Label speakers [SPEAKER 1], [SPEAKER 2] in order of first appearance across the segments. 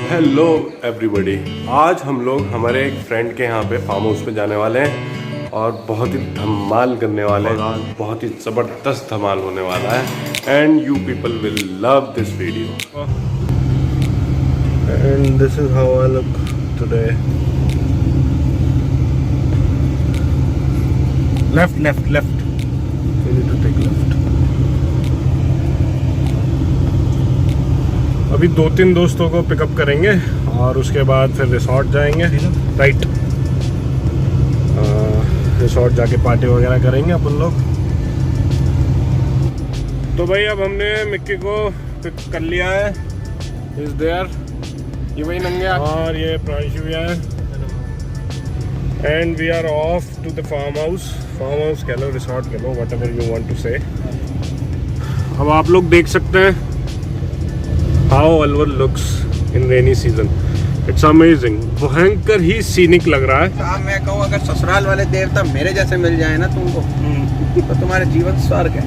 [SPEAKER 1] Hello everybody, आज हम लोग हमारे एक फ्रेंड के यहाँ पे फार्म हाउस पे जाने वाले हैं और बहुत ही धमाल करने वाले हैं। बहुत ही ज़बरदस्त धमाल होने वाला है and you people will love this video and this is how I look today. Left you need to take left। अभी 2-3 दोस्तों को पिकअप करेंगे और उसके बाद फिर रिसोर्ट जाएंगे। राइट, रिसोर्ट जाके पार्टी वगैरह करेंगे अपन लोग। तो भाई अब हमने मिक्की को पिक कर लिया है, इज देयर, ये वही नंगे और ये प्रांशु भी है and we are off to the farmhouse कह लो, रिसोर्ट कह लो, whatever you want to say. अब आप लोग देख सकते हैं how Alwar looks in rainy season, it's amazing. भयंकर ही सीनिक लग रहा है।
[SPEAKER 2] साहब मैं कहूँ अगर ससुराल वाले देवता मेरे जैसे मिल जाए ना तुमको तो तुम्हारे जीवन स्वर्ग है।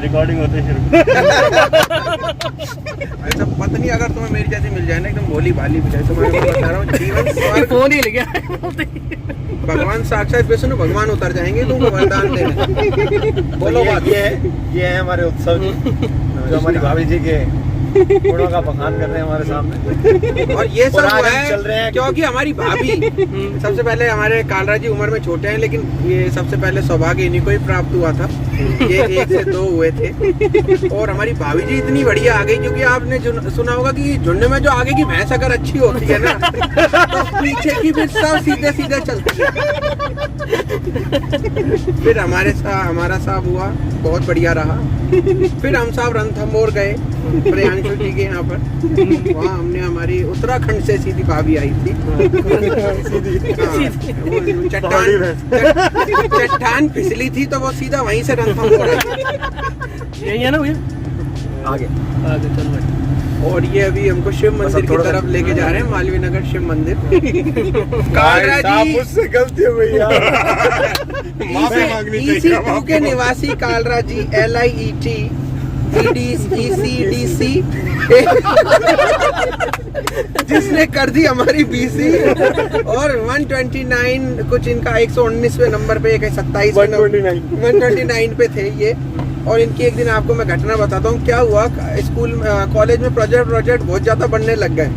[SPEAKER 1] रिकॉर्डिंग होते
[SPEAKER 2] ऐसा पत्नी अगर तुम्हें मेरी जैसी मिल जाए ना, एकदम भोली भाली मिल जाए, तो मैं बता रहा हूँ जीवन स्वर्ग। फोन ही लग गया। भगवान साक्षात विष्णु भगवान उतर जाएंगे तुमको वरदान देने। बोलो बात।
[SPEAKER 3] ये है हमारे उत्सव जो हमारी भाभी जी के गुणों का बखान कर रहे हैं हमारे सामने।
[SPEAKER 2] और ये सब है
[SPEAKER 3] चल रहे हैं
[SPEAKER 2] क्योंकि हमारी भाभी सबसे पहले, हमारे कालरा जी उम्र में छोटे हैं लेकिन ये सबसे पहले सौभाग्य इन्हीं को ही प्राप्त हुआ था। ये 1 से 2 हुए थे और हमारी भाभी जी इतनी बढ़िया आ गई, क्योंकि आपने सुना होगा कि झुंड में जो आगे की भैंस अगर अच्छी होती है ना तो पीछे की भी सब सीधे सीधे चलती है। फिर हमारा साहब हुआ, बहुत बढ़िया रहा। फिर हम साहब रणथंबोर गए प्रियांशु जी के यहाँ पर, वहाँ हमने हमारी उत्तराखंड से सीधी भाभी आई थी। चट्टान फिसली थी तो वो सीधा वहीं से रणथंबोर आई।
[SPEAKER 3] यही है ना भैया, आगे चल रहे।
[SPEAKER 2] और ये अभी हमको शिव मंदिर की तरफ लेके जा रहे हैं, मालवीय नगर शिव मंदिर। कालरा जी
[SPEAKER 3] मुझसे गलती हो गई यार।
[SPEAKER 2] EC2 के निवासी कालरा जी LIET ECDC जिसने कर दी हमारी BC और 129 कुछ इनका 119वें नंबर पे, 129 पे थे ये। और इनकी एक दिन आपको मैं घटना बताता हूँ क्या हुआ। स्कूल कॉलेज में प्रोजेक्ट बहुत ज्यादा बनने लग गए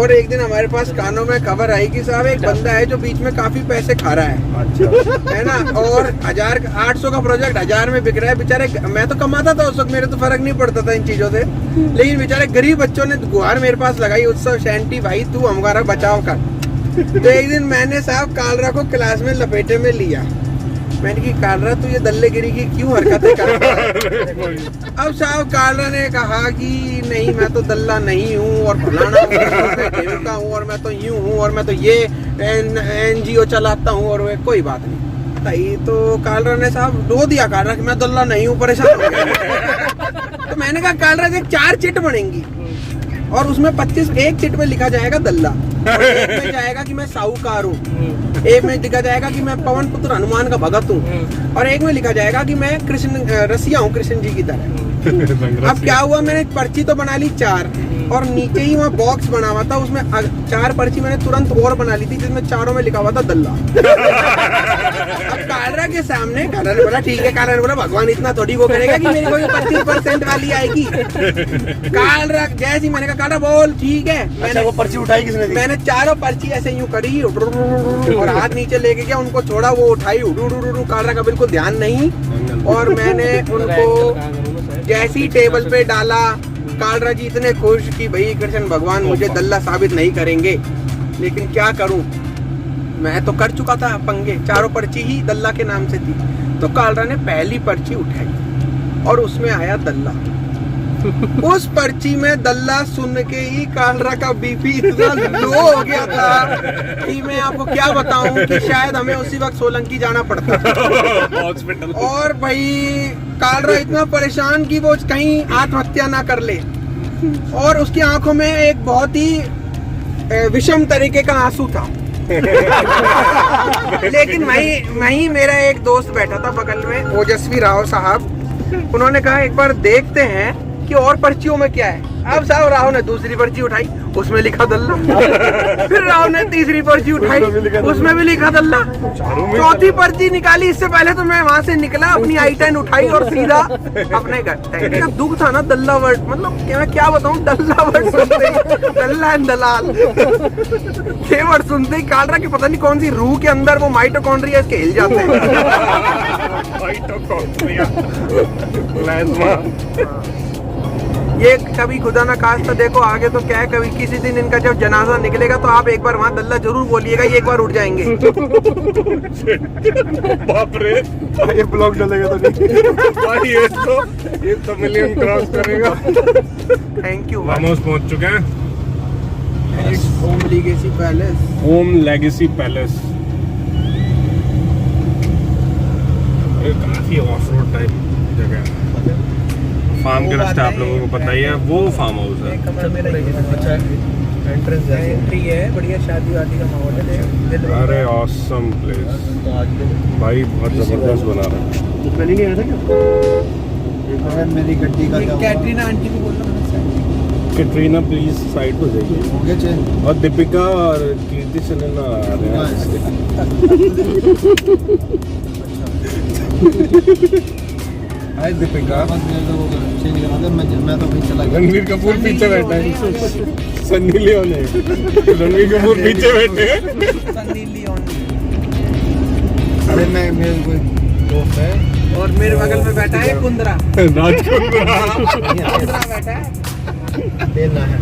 [SPEAKER 2] और एक दिन हमारे पास कानों में खबर आई कि साहब एक बंदा है जो बीच में काफी पैसे खा रहा है। अच्छा। है ना, और 800 का प्रोजेक्ट 1000 में बिक रहा है। बेचारे, मैं तो कमाता था उस वक्त, मेरे तो फर्क नहीं पड़ता था इन चीजों से, लेकिन बेचारे गरीब बच्चों ने गुहार मेरे पास लगाई, उत्सव शैंटी भाई तू हमारा बचाव कर। तो एक दिन मैंने साहब कालरा को क्लास में लपेटे में लिया। मैंने की कालरा तू ये दल्लेगिरी की क्यों हरकतें कर रहा है? अब साहब कालरा ने कहा कि नहीं मैं तो दल्ला नहीं हूँ और फलाना हूँ और मैं तो यूं हूँ और मैं तो ये NGO चलाता हूँ और कोई बात नहीं। तो कालरा ने साहब रो दिया कालरा कि मैं दल्ला नहीं हूँ, परेशान हो गया। तो मैंने कहा कालरा से 4 चिट बनेंगी और उसमें 25 एक चिट में लिखा जाएगा दल्ला, और एक में जाएगा कि मैं साहूकार हूँ, एक में लिखा जाएगा कि मैं पवन पुत्र हनुमान का भगत हूँ, और एक में लिखा जाएगा कि मैं कृष्ण रसिया हूँ कृष्ण जी की तरह। अब क्या हुआ, मैंने पर्ची तो बना ली 4 और नीचे ही वहाँ बॉक्स बना हुआ था, उसमें 4 पर्ची मैंने तुरंत और बना ली थी जिसमें 4 में लिखा हुआ था दल्ला। अब कालरा के सामने कालरा ने बोला ठीक है, कालरा ने बोला भगवान इतना थोड़ी वो करेगा कि मेरी कोई 25% वाली आएगी। कालरा जैसे मैंने कहा कालरा बोल ठीक है, मैंने
[SPEAKER 3] वो पर्ची उठाई किसने दी?
[SPEAKER 2] मैंने 4 पर्ची ऐसे यूं करी और हाथ नीचे लेके गया, उनको छोड़ा, वो उठाई, कालरा का बिल्कुल ध्यान नहीं, और मैंने उनको जैसी टेबल पे डाला, कालरा जी इतने खुश कि भाई कृष्ण भगवान मुझे दल्ला साबित नहीं करेंगे। लेकिन क्या करूं, मैं तो कर चुका था पंगे, 4 पर्ची ही दल्ला के नाम से थी। तो कालरा ने पहली पर्ची उठाई और उसमें आया दल्ला। उस पर्ची में दल्ला सुन के ही कालरा का BP इतना लो हो गया था कि मैं आपको क्या बताऊं कि शायद हमें उसी वक्त सोलंकी जाना पड़ता हॉस्पिटल। और भाई कालरा इतना परेशान कि वो कहीं आत्महत्या ना कर ले, और उसकी आंखों में एक बहुत ही विषम तरीके का आंसू था। लेकिन वहीं मेरा एक दोस्त बैठा था बगल में, ओजस्वी राव साहब, उन्होंने कहा एक बार देखते हैं कि और पर्चियों में क्या है। अब साहब राहुल ने दूसरी पर्ची उठाई, उसमें लिखा दल्ला। फिर राहुल ने तीसरी पर्ची उठाई, उसमें भी लिखा दल्ला। चौथी पर्ची निकाली, इससे पहले तो मैं वहां से निकला, अपनी i10 उठाई और सीधा अपने घर। इतना दुख था ना दल्ला वर्ड, मतलब मैं क्या बताऊं, दल्ला वर्ड सुनते ही, दल्ला एंड दलाल ये वर्ड सुनते ही काल रहा कि पता नहीं कौन सी रूह के अंदर वो माइटोकॉन्ड्रिया इसके हिल जाते हैं। ये कभी खुदा ना खास्ता देखो आगे तो क्या है, कभी किसी दिन इनका जब जनाजा निकलेगा तो आप एक बार वहाँ दल्ला जरूर बोलिएगा, ये एक बार उठ जाएंगे।
[SPEAKER 1] बाप रे,
[SPEAKER 3] ये ब्लॉग डलेगा तो नहीं
[SPEAKER 1] भाई ये तो मिलियन क्रॉस करेगा।
[SPEAKER 2] Thank you.
[SPEAKER 1] फार्म हाउस पहुंच चुके हैं,
[SPEAKER 2] home legacy palace.
[SPEAKER 1] Home legacy palace. ये काफी ऑफ रोड टाइप जगह है। फार्म के रास्ते आप लोगों को पता ही है, वो फार्म हाउस है।
[SPEAKER 3] अच्छा एंट्रेंस
[SPEAKER 2] एंट्री है, बढ़िया शादी वादी का माहौल है।
[SPEAKER 1] अरे ऑसम प्लेस भाई, बहुत जबरदस्त बना रहा है।
[SPEAKER 3] पहले नहीं आया था क्या? मेरी गड्डी का
[SPEAKER 2] कैटरीना आंटी को बोलना,
[SPEAKER 1] कैटरीना प्लीज साइड हो जाइए।
[SPEAKER 3] हो गया चेंज।
[SPEAKER 1] और दीपिका और कीर्ति सेनन आ रहे हैं। हाय दीपिका।
[SPEAKER 3] चेंज करा दे, मैं तो कहीं चला गया।
[SPEAKER 1] रणवीर कपूर पीछे बैठा है, सन्नी लियोन है। रणवीर कपूर पीछे बैठे हैं।
[SPEAKER 2] सन्नी लियोन।
[SPEAKER 3] अरे मैं मेरे कोई दोस्त है
[SPEAKER 2] और मेरे बगल में बैठा है कुंद्रा।
[SPEAKER 1] राज कुंद्रा
[SPEAKER 2] कुंद्रा बैठा है,
[SPEAKER 3] लेना है।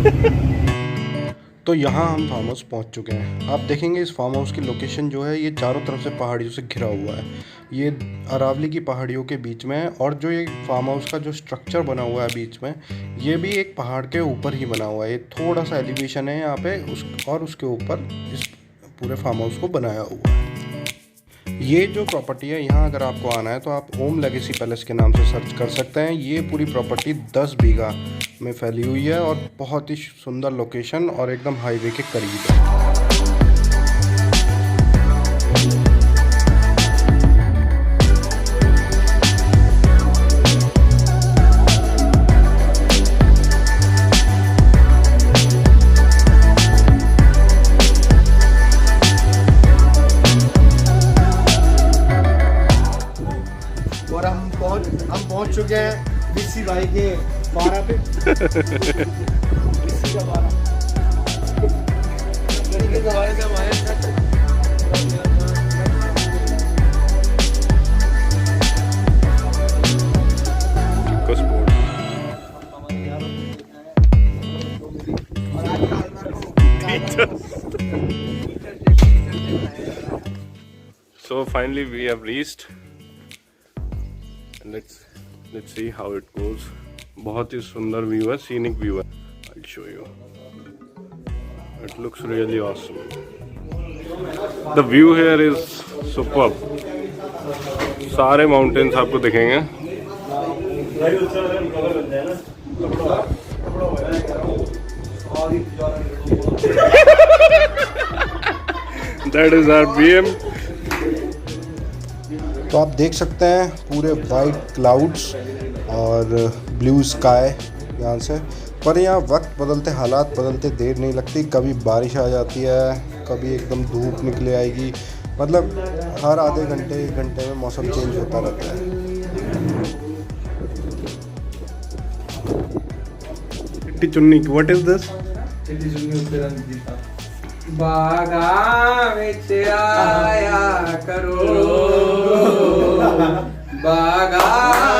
[SPEAKER 4] तो यहाँ हम फार्म हाउस पहुँच चुके हैं। आप देखेंगे इस फार्म हाउस की लोकेशन जो है ये चारों तरफ से पहाड़ियों से घिरा हुआ है। ये अरावली की पहाड़ियों के बीच में है और जो ये फार्म हाउस का जो स्ट्रक्चर बना हुआ है बीच में, ये भी एक पहाड़ के ऊपर ही बना हुआ है। ये थोड़ा सा एलिवेशन है यहाँ पे और उसके ऊपर इस पूरे फार्म हाउस को बनाया हुआ है। ये जो प्रॉपर्टी है, यहाँ अगर आपको आना है तो आप होम लेगेसी पैलेस के नाम से सर्च कर सकते हैं। ये पूरी प्रॉपर्टी 10 बीघा में फैली हुई है और बहुत ही सुंदर लोकेशन और एकदम हाईवे के करीब है।
[SPEAKER 3] और हम पहुंच चुके हैं बीसी भाई के 12 पे। बीसी का 12
[SPEAKER 1] So finally we have reached. Let's see how it goes. बहुत ही सुंदर व्यू है, सीनिक व्यू है। I'll show you. It looks really awesome. The view here is superb. सारे माउंटेन्स आपको दिखेंगे। That is our BM.
[SPEAKER 4] तो आप देख सकते हैं पूरे वाइट क्लाउड्स और ब्लू स्काई यहाँ से। पर यहाँ वक्त बदलते, हालात बदलते देर नहीं लगती। कभी बारिश आ जाती है, कभी एकदम धूप निकले आएगी। मतलब हर आधे घंटे 1 घंटे में मौसम चेंज होता रहता है।
[SPEAKER 1] चिट्टी चुन्नी, what is this?
[SPEAKER 2] बागा विच आया करो, बागा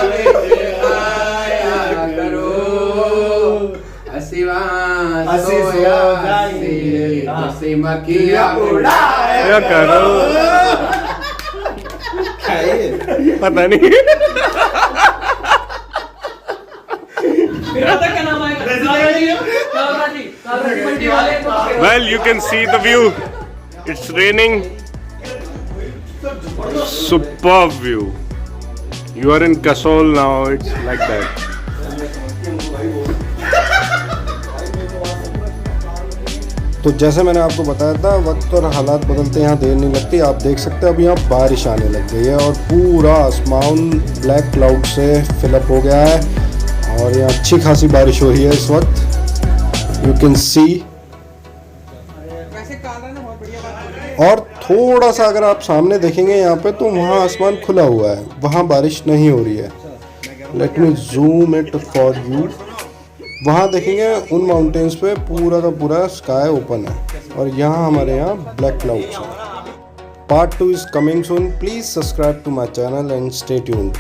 [SPEAKER 2] विच आया करो, हसीवा सोया हसी मक्खियाँ उड़ाया
[SPEAKER 1] करो। पता नहीं। Well, you can see the view. It's raining. Superb view. You are in Kasol now. It's like that.
[SPEAKER 4] तो जैसे मैंने आपको बताया था, वक्त और हालात बदलते यहाँ देर नहीं लगती। आप देख सकते हैं अब यहाँ बारिश आने लग गई है और पूरा आसमान ब्लैक क्लाउड से फिलअप हो गया है और यहाँ अच्छी खासी बारिश हो रही है इस वक्त, यू कैन सी।
[SPEAKER 2] वैसे काला ना बहुत बढ़िया बात बोल रहे हैं।
[SPEAKER 4] और थोड़ा सा अगर आप सामने देखेंगे यहाँ पे तो वहाँ आसमान खुला हुआ है, वहाँ बारिश नहीं हो रही है। Let me zoom it for you. वहाँ देखेंगे उन माउंटेन्स पे पूरा का पूरा स्काई ओपन है और यहाँ हमारे यहाँ ब्लैक क्लाउड्स है। Part 2 is coming soon. Please subscribe to my channel and stay tuned.